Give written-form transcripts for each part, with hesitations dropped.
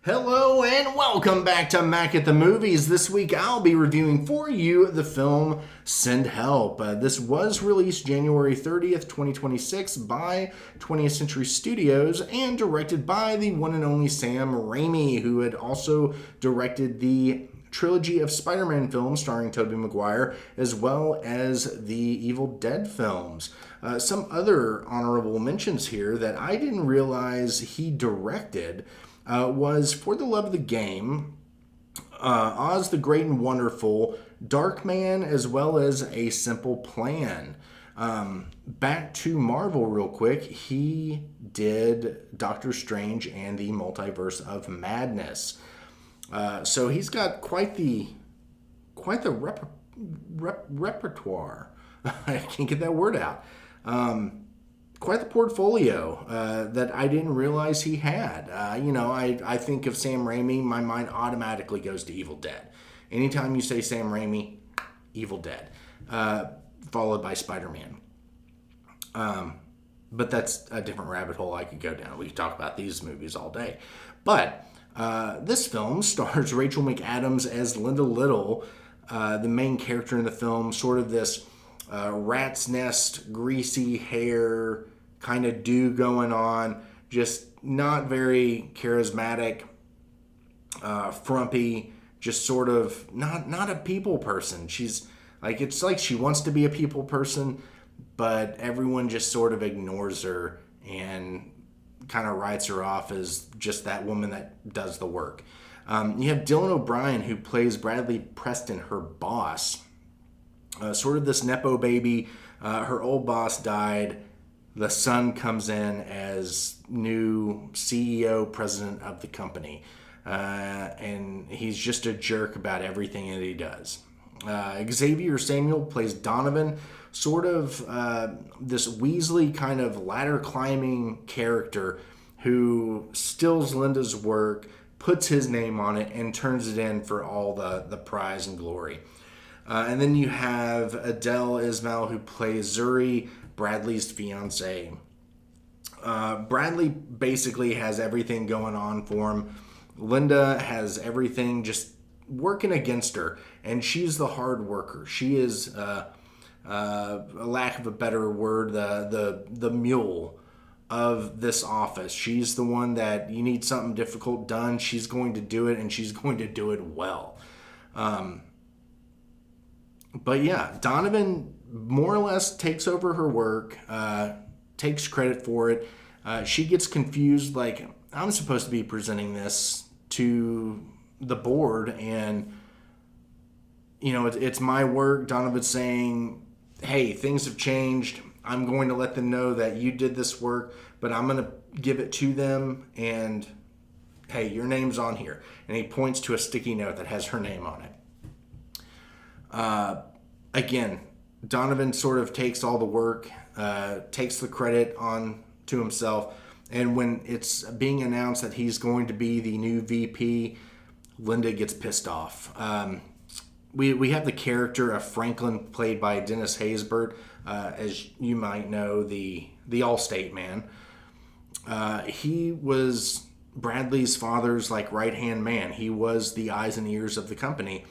Hello and welcome back to Mac at the Movies. This week I'll be reviewing for you the film Send Help. This was released January 30th, 2026 by 20th Century Studios and directed by the one and only Sam Raimi, who had also directed the trilogy of Spider-Man films starring Tobey Maguire, as well as the Evil Dead films. Some other honorable mentions here that I didn't realize he directed was For the Love of the Game, Oz the Great and Wonderful, Darkman, as well as A Simple Plan. Back to Marvel real quick, he did Doctor Strange and the Multiverse of Madness. So he's got quite the repertoire. I can't get that word out. Quite the portfolio that I didn't realize he had. I think of Sam Raimi, my mind automatically goes to Evil Dead. Anytime you say Sam Raimi, Evil Dead, followed by Spider-Man. But that's a different rabbit hole I could go down. We could talk about these movies all day. But this film stars Rachel McAdams as Linda Little, the main character in the film, sort of this rat's nest, greasy hair kind of do going on, just not very charismatic, frumpy, just sort of not a people person. She's like, it's like she wants to be a people person, but everyone just sort of ignores her and kind of writes her off as just that woman that does the work. You have Dylan O'Brien, who plays Bradley Preston, her boss. Sort of this Nepo baby. Her old boss died. The son comes in as new CEO, president of the company. And he's just a jerk about everything that he does. Xavier Samuel plays Donovan, sort of this Weasley kind of ladder climbing character who steals Linda's work, puts his name on it, and turns it in for all the prize and glory. And then you have Adele Ismail, who plays Zuri, Bradley's fiance. Bradley basically has everything going on for him. Linda has everything just working against her, and she's the hard worker. She is, a lack of a better word, the mule of this office. She's the one that you need something difficult done. She's going to do it, and she's going to do it well. But yeah, Donovan more or less takes over her work, takes credit for it. She gets confused, like, I'm supposed to be presenting this to the board, and, it's my work. Donovan's saying, hey, things have changed. I'm going to let them know that you did this work, but I'm going to give it to them, and, hey, your name's on here. And he points to a sticky note that has her name on it. Again, Donovan sort of takes all the work, takes the credit on to himself, and when it's being announced that he's going to be the new VP, Linda gets pissed off. We have the character of Franklin, played by Dennis Haysbert, as you might know, the Allstate man. He was Bradley's father's right-hand man. He was the eyes and ears of the company,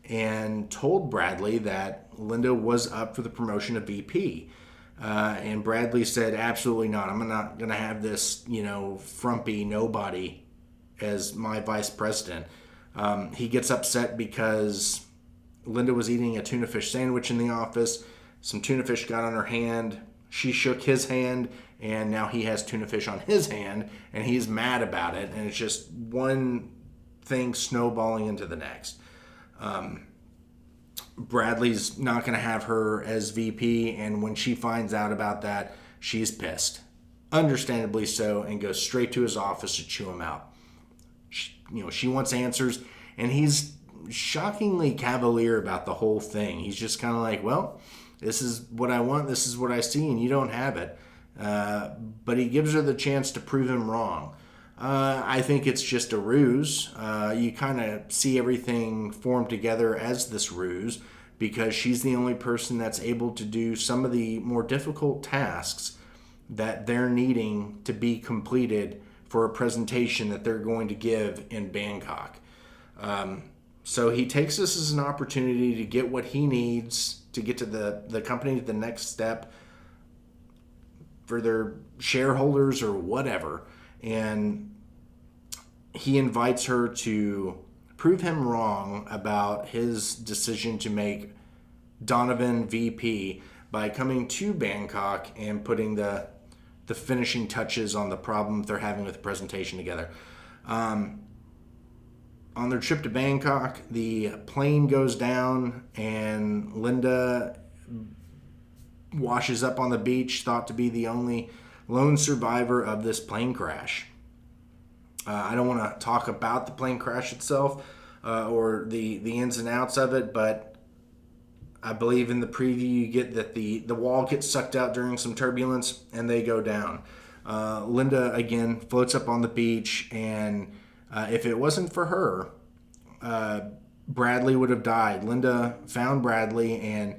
and told Bradley that Linda was up for the promotion of VP. And Bradley said, absolutely not. I'm not going to have this, frumpy nobody as my vice president. He gets upset because Linda was eating a tuna fish sandwich in the office. Some tuna fish got on her hand. She shook his hand, and now he has tuna fish on his hand, and he's mad about it. And it's just one thing snowballing into the next. Bradley's not going to have her as VP, and when she finds out about that, she's pissed. Understandably so, and goes straight to his office to chew him out. She wants answers, and he's shockingly cavalier about the whole thing. He's just kind of like, well, this is what I want, this is what I see, and you don't have it. But he gives her the chance to prove him wrong. I think it's just a ruse. You kind of see everything form together as this ruse, because she's the only person that's able to do some of the more difficult tasks that they're needing to be completed for a presentation that they're going to give in Bangkok. So he takes this as an opportunity to get what he needs to get to the company to the next step for their shareholders or whatever. And he invites her to prove him wrong about his decision to make Donovan VP by coming to Bangkok and putting the finishing touches on the problem they're having with the presentation together. On their trip to Bangkok, the plane goes down and Linda washes up on the beach, thought to be the only lone survivor of this plane crash. I don't want to talk about the plane crash itself or the ins and outs of it, but I believe in the preview you get that the wall gets sucked out during some turbulence and they go down. Linda, again, floats up on the beach, and if it wasn't for her, Bradley would have died. Linda found Bradley, and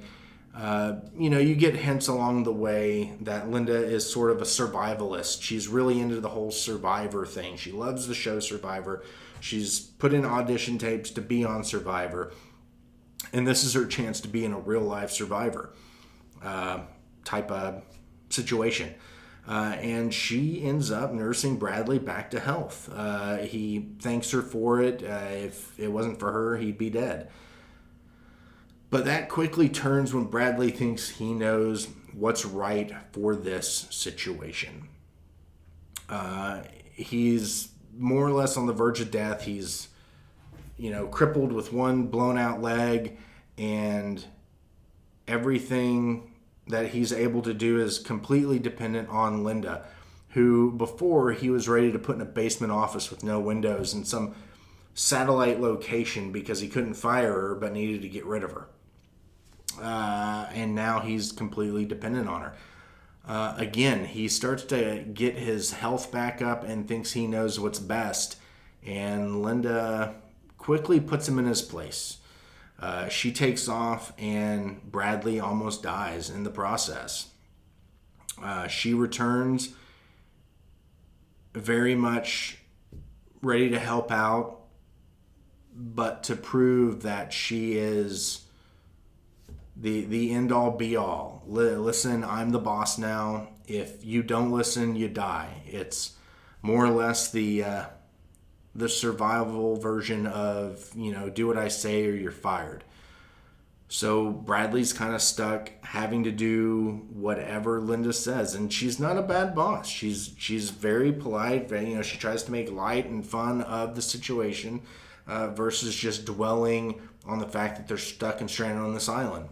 you get hints along the way that Linda is sort of a survivalist. She's really into the whole Survivor thing. She loves the show Survivor. She's put in audition tapes to be on Survivor, and this is her chance to be in a real life Survivor type of situation. And she ends up nursing Bradley back to health. He thanks her for it. If it wasn't for her, he'd be dead. But that quickly turns when Bradley thinks he knows what's right for this situation. He's more or less on the verge of death. He's, crippled with one blown out leg, and everything that he's able to do is completely dependent on Linda, who before he was ready to put in a basement office with no windows in some satellite location because he couldn't fire her but needed to get rid of her. And now he's completely dependent on her. Again, he starts to get his health back up and thinks he knows what's best, and Linda quickly puts him in his place. She takes off, and Bradley almost dies in the process. She returns very much ready to help out, but to prove that she is the end-all, be-all. Listen, I'm the boss now. If you don't listen, you die. It's more or less the survival version of, do what I say or you're fired. So Bradley's kind of stuck having to do whatever Linda says, and she's not a bad boss. She's very polite. She tries to make light and fun of the situation versus just dwelling on the fact that they're stuck and stranded on this island.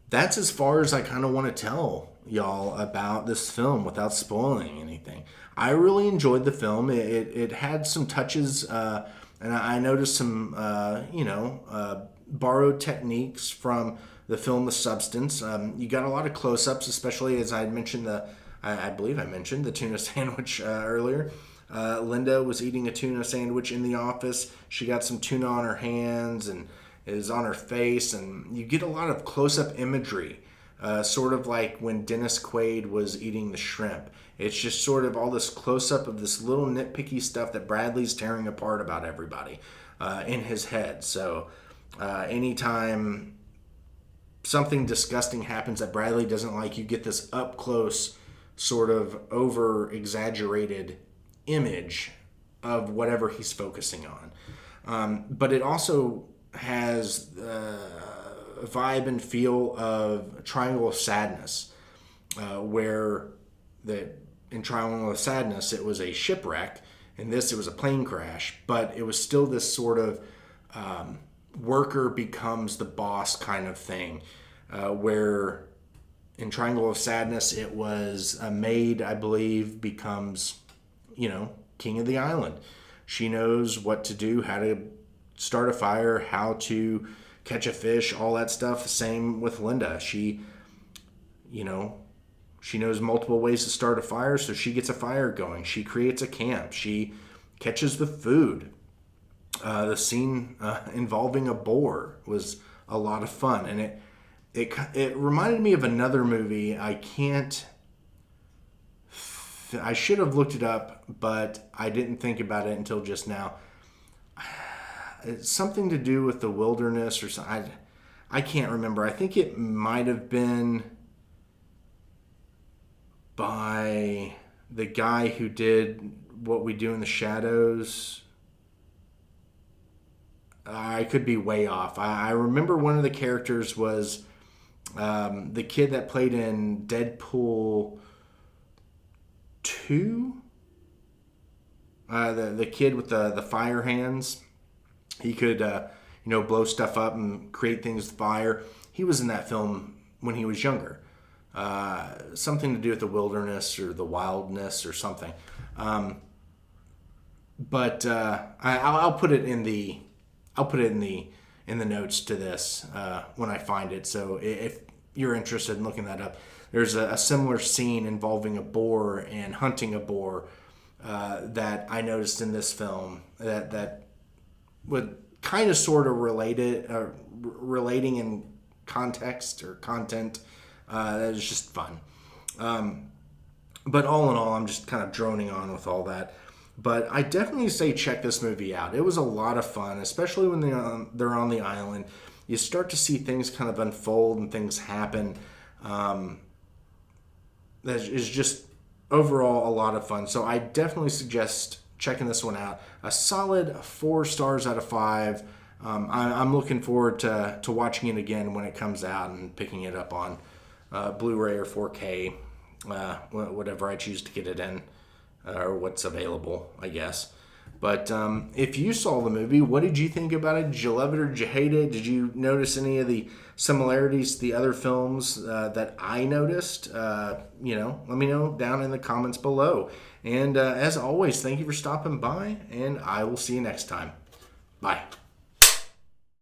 That's as far as I kind of want to tell y'all about this film without spoiling anything. I really enjoyed the film. It had some touches, and I noticed some, borrowed techniques from the film The Substance. You got a lot of close-ups, especially as I had mentioned I believe I mentioned the tuna sandwich earlier. Linda was eating a tuna sandwich in the office. She got some tuna on her hands and is on her face, and you get a lot of close-up imagery, sort of like when Dennis Quaid was eating the shrimp. It's just sort of all this close-up of this little nitpicky stuff that Bradley's tearing apart about everybody in his head. So anytime something disgusting happens that Bradley doesn't like, you get this up-close, sort of over-exaggerated image of whatever he's focusing on. But it also has a vibe and feel of Triangle of Sadness, where in Triangle of Sadness it was a shipwreck, in this it was a plane crash, but it was still this sort of worker becomes the boss kind of thing, where in Triangle of Sadness it was a maid, I believe, becomes king of the island. She knows what to do, how to start a fire, how to catch a fish, all that stuff. Same with Linda. She knows multiple ways to start a fire, so she gets a fire going. She creates a camp. She catches the food. The scene involving a boar was a lot of fun, and it reminded me of another movie. I can't I should have looked it up, but I didn't think about it until just now. It's something to do with the wilderness or something. I can't remember. I think it might have been by the guy who did What We Do in the Shadows. I could be way off. I remember one of the characters was the kid that played in Deadpool 2. The kid with the fire hands. He could blow stuff up and create things with fire. He was in that film when he was younger. Something to do with the wilderness or the wildness or something. But I'll put it in the notes to this when I find it. So if you're interested in looking that up, there's a similar scene involving a boar and hunting a boar that I noticed in this film that would kind of sort of relating in context or content. That was just fun. But all in all, I'm just kind of droning on with all that. But I definitely say check this movie out. It was a lot of fun, especially when they're on the island. You start to see things kind of unfold and things happen. That is just overall a lot of fun. So I definitely suggest checking this one out. A solid 4 stars out of 5. I'm looking forward to watching it again when it comes out and picking it up on Blu-ray or 4K, whatever I choose to get it in. Or what's available, I guess. But if you saw the movie, what did you think about it? Did you love it or did you hate it? Did you notice any of the similarities to the other films that I noticed? Let me know down in the comments below. And as always, thank you for stopping by, and I will see you next time. Bye.